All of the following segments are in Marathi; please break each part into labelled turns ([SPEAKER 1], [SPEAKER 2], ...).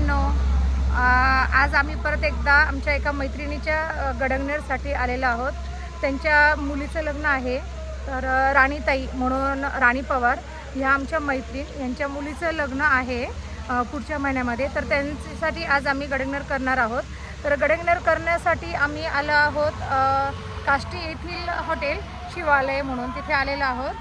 [SPEAKER 1] मैत्रिणींनो, आज आम्ही परत एकदा आमच्या एका मैत्रिणीच्या गडंगनेरसाठी आलेलो आहोत. त्यांच्या मुलीचं लग्न आहे. तर राणीताई म्हणून राणी पवार ह्या आमच्या मैत्रीण यांच्या मुलीचं लग्न आहे पुढच्या महिन्यामध्ये. तर त्यांच्यासाठी आज आम्ही गडंगनेर करणार आहोत. तर गडंगनेर करण्यासाठी आम्ही आलो आहोत काष्टी येथील हॉटेल शिवालय म्हणून तिथे आलेलो आहोत.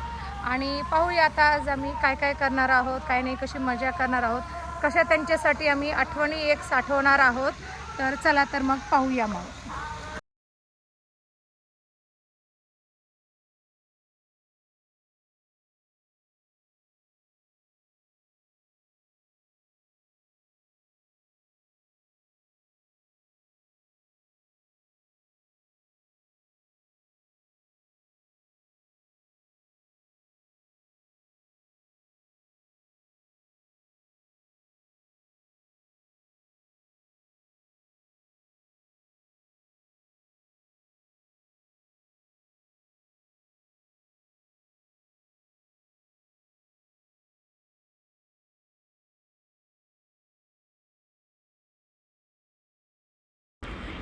[SPEAKER 1] आणि पाहूया आता आज आम्ही काय काय करणार आहोत, काय नाही, कशी मजा करणार आहोत, कशा त्यांच्यासाठी आम्ही आठवणी एक साठवणार आहोत. तर चला तर मग पाहूया. मग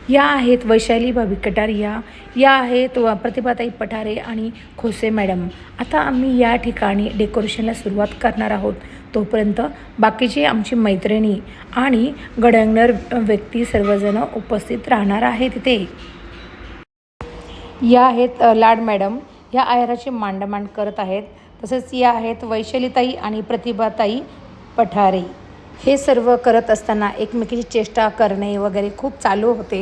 [SPEAKER 1] या आहेत वैशाली भाभी कटारिया, या आहेत प्रतिभाताई पठारे आणि खोसे मॅडम. आता आम्ही या ठिकाणी डेकोरेशनला सुरुवात करणार आहोत. तोपर्यंत बाकीची आमची मैत्रिणी आणि गडंगनेर व्यक्ती सर्वजण उपस्थित राहणार आहेत तिथे. या आहेत लाड मॅडम, या आयराची मांडमांड करत आहेत. तसेच या आहेत वैशालीताई आणि प्रतिभाताई पठारे. हे सर्व करत असताना एकमेकीची चेष्टा करणे वगैरे खूप चालू होते.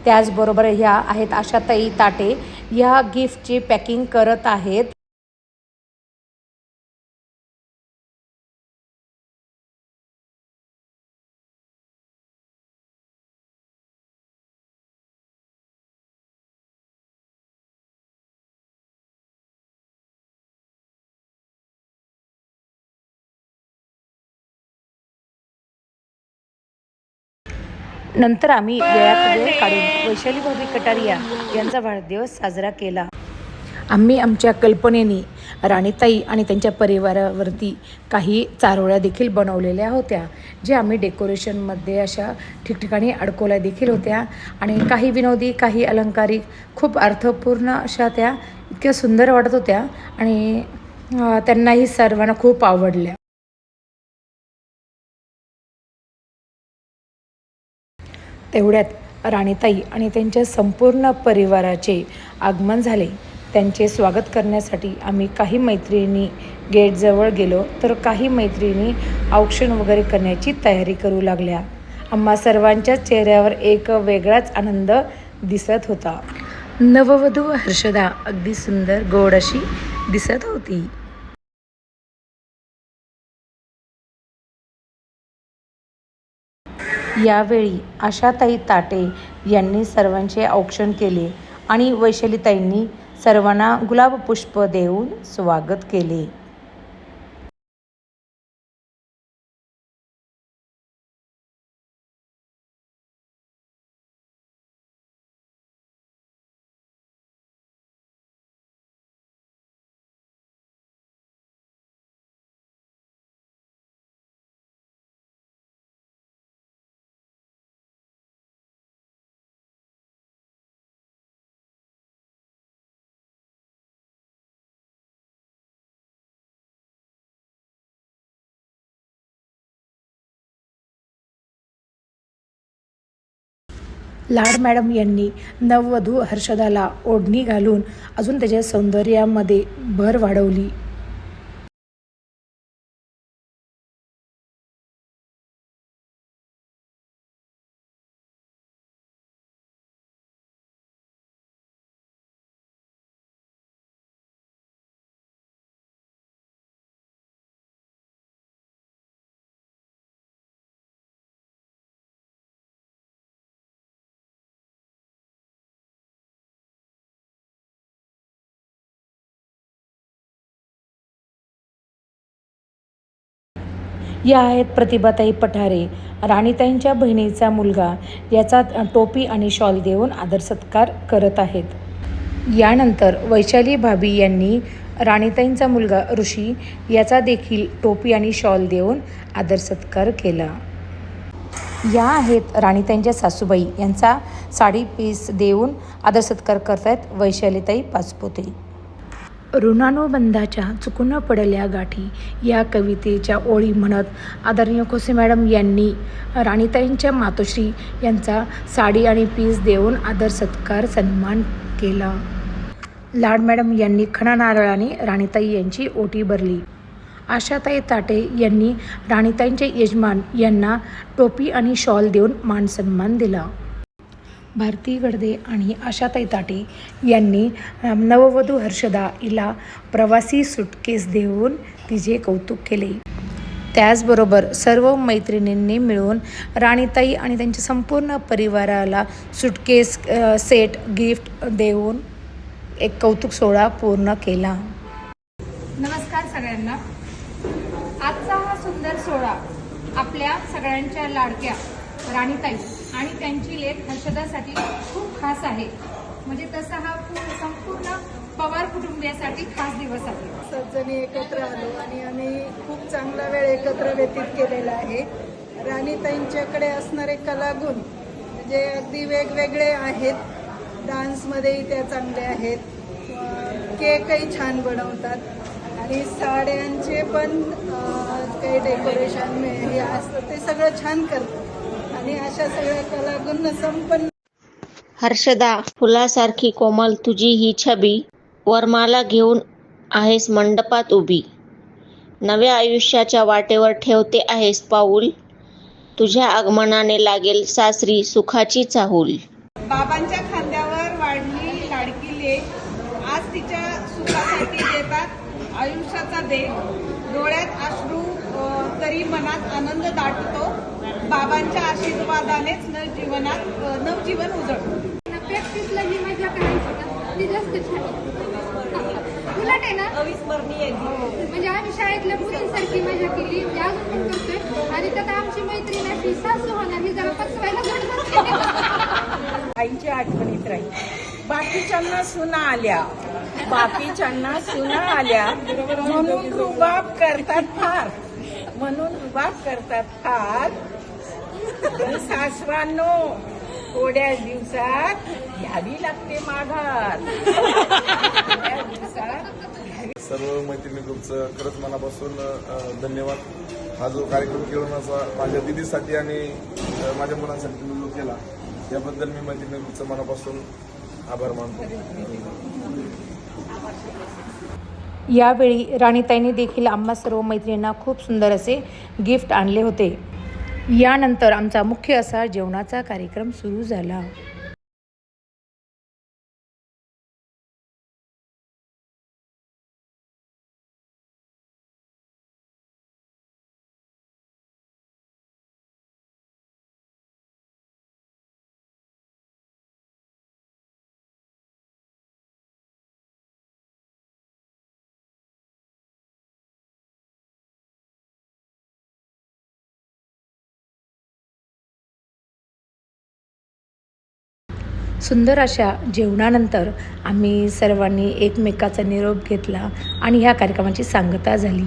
[SPEAKER 1] त्याचबरोबर ह्या आहेत आशाताई ताटे, या गिफ्टची पॅकिंग करत आहेत. नंतर आम्ही वेळात वेळ काढून वैशाली भाभी कटारिया यांचा वाढदिवस साजरा केला. आम्ही आमच्या कल्पनेने राणीताई आणि त्यांच्या परिवारावरती काही चारोळ्या देखील बनवलेल्या होत्या, जे आम्ही डेकोरेशनमध्ये अशा ठिकठिकाणी अडकवल्या देखील होत्या. आणि काही विनोदी, काही अलंकारिक, खूप अर्थपूर्ण अशा त्या इतक्या सुंदर वाटत होत्या आणि त्यांनाही सर्वांना खूप आवडल्या. तेवढ्यात राणीताई आणि त्यांच्या संपूर्ण परिवाराचे आगमन झाले. त्यांचे स्वागत करण्यासाठी आम्ही काही मैत्रिणी गेटजवळ गेलो, तर काही मैत्रिणी औक्षण वगैरे करण्याची तयारी करू लागल्या. आम्हा सर्वांच्या चेहऱ्यावर एक वेगळाच आनंद दिसत होता. नववधू हर्षदा अगदी सुंदर गोड अशी दिसत होती. यावेळी आशाताई ताटे यांनी सर्वांचे औक्षण केले आणि वैशालीताईंनी सर्वांना गुलाब पुष्प देऊन स्वागत केले. लाड मॅडम यांनी नववधू हर्षदाला ओढणी घालून अजून त्याच्या सौंदर्यामध्ये भर वाढवली. या आहेत प्रतिभाताई पठारे, राणीताईंच्या बहिणीचा मुलगा, याचा टोपी आणि शॉल देऊन आदर सत्कार करत आहेत. यानंतर वैशाली भाभी यांनी राणीताईंचा मुलगा ऋषी याचा देखील टोपी आणि शॉल देऊन आदर सत्कार केला. या आहेत राणीताईंच्या सासूबाई. यांचा साडी पीस देऊन आदर सत्कार करतायत वैशालीताई पाचपोते. ऋणानुबंधाच्या चुकून पडल्या गाठी या कवितेच्या ओळी म्हणत आदरणीय खोसे मॅडम यांनी राणीताईंच्या मातोश्री यांचा साडी आणि पीस देऊन आदर सत्कार सन्मान केला. लाड मॅडम यांनी खणा नारळाने राणीताई यांची ओटी भरली. आशाताई ताटे यांनी राणीताईंचे यजमान यांना टोपी आणि शॉल देऊन मानसन्मान दिला. भारती गडदे आणि आशाताई ताटे यांनी नववधू हर्षदा हिला प्रवासी सुटकेस देऊन तिचे कौतुक केले. त्याचबरोबर सर्व मैत्रिणींनी मिळून राणीताई आणि त्यांच्या संपूर्ण परिवाराला सुटकेस सेट गिफ्ट देऊन एक कौतुक सोहळा पूर्ण केला. नमस्कार सगळ्यांना. आजचा हा सुंदर सोहळा आपल्या सगळ्यांच्या लाडक्या राणीताई आणि त्यांची लेक हर्षदासाठी खूप खास आहे. म्हणजे तसा हा संपूर्ण पवार कुटुंबियासाठी खास दिवस आहे.
[SPEAKER 2] सज्जनी एकत्र आलो आणि आम्ही खूप चांगला वेळ एकत्र व्यतीत केलेला आहे. राणीताईंच्याकडे असणारे कलागुण म्हणजे अगदी वेगवेगळे आहेत. डान्समध्येही त्या चांगल्या आहेत, केकही छान बनवतात आणि साड्यांचे पण काही डेकोरेशन हे असतं ते सगळं छान करतात आणि अशा सगळ्या कलागुण संपन्न.
[SPEAKER 3] हर्षदा, फुलासारखी कोमल तुझी ही छबी, वरमाला घेऊन आहेस मंडपात उभी. नव्या आयुष्याच्या वाटेवर ठेवते आहेस पाऊल, तुझ्या आगमनाने लागेल सासरी सुखाची चाहूल.
[SPEAKER 2] बाबांच्या खांद्यावर वाढली लाडकी लेक, आज तिच्या सुखासाठी देतात आयुष्याचा देख. डोळ्यात अश्रू तरी मनात आनंद दाटतो, बाबांच्या आशीर्वादानेच नवजीवन उजळतो.
[SPEAKER 1] प्रॅक्टिसला जी मजा करायची ना ती जास्त छान उलट आहे ना, अविस्मरणीय. म्हणजे आम्ही शाळेतल्या मुलींसारखी मजा केली, ते अजून पण करतोय. आणि त्यात आमची मैत्रीण अशी सासू होणार ही जरा पचवायला घडत.
[SPEAKER 2] आईच्या आठवणीत राहील. बाकीच्यांना सुना आल्या म्हणून रुबाब करतात फार, पण सासवांनो थोड्या दिवसात घ्यावी लागते माघार.
[SPEAKER 4] सर्व मैत्रिणी ग्रुपचं खरंच मनापासून धन्यवाद. हा जो कार्यक्रम केला माझ्या दिदीसाठी आणि माझ्या मुलांसाठी तुम्ही जो केला याबद्दल मी मैत्रिणी ग्रुपचं मनापासून आभार मानतो.
[SPEAKER 1] यावेळी राणीताईंनी देखील आम्हा सर्व मैत्रिणींना खूप सुंदर असे गिफ्ट आणले होते. यानंतर आमचा मुख्य असा जेवणाचा कार्यक्रम सुरू झाला. सुंदर अशा जेवणानंतर आम्ही सर्वांनी एकमेकाचा निरोप घेतला आणि ह्या कार्यक्रमाची सांगता झाली.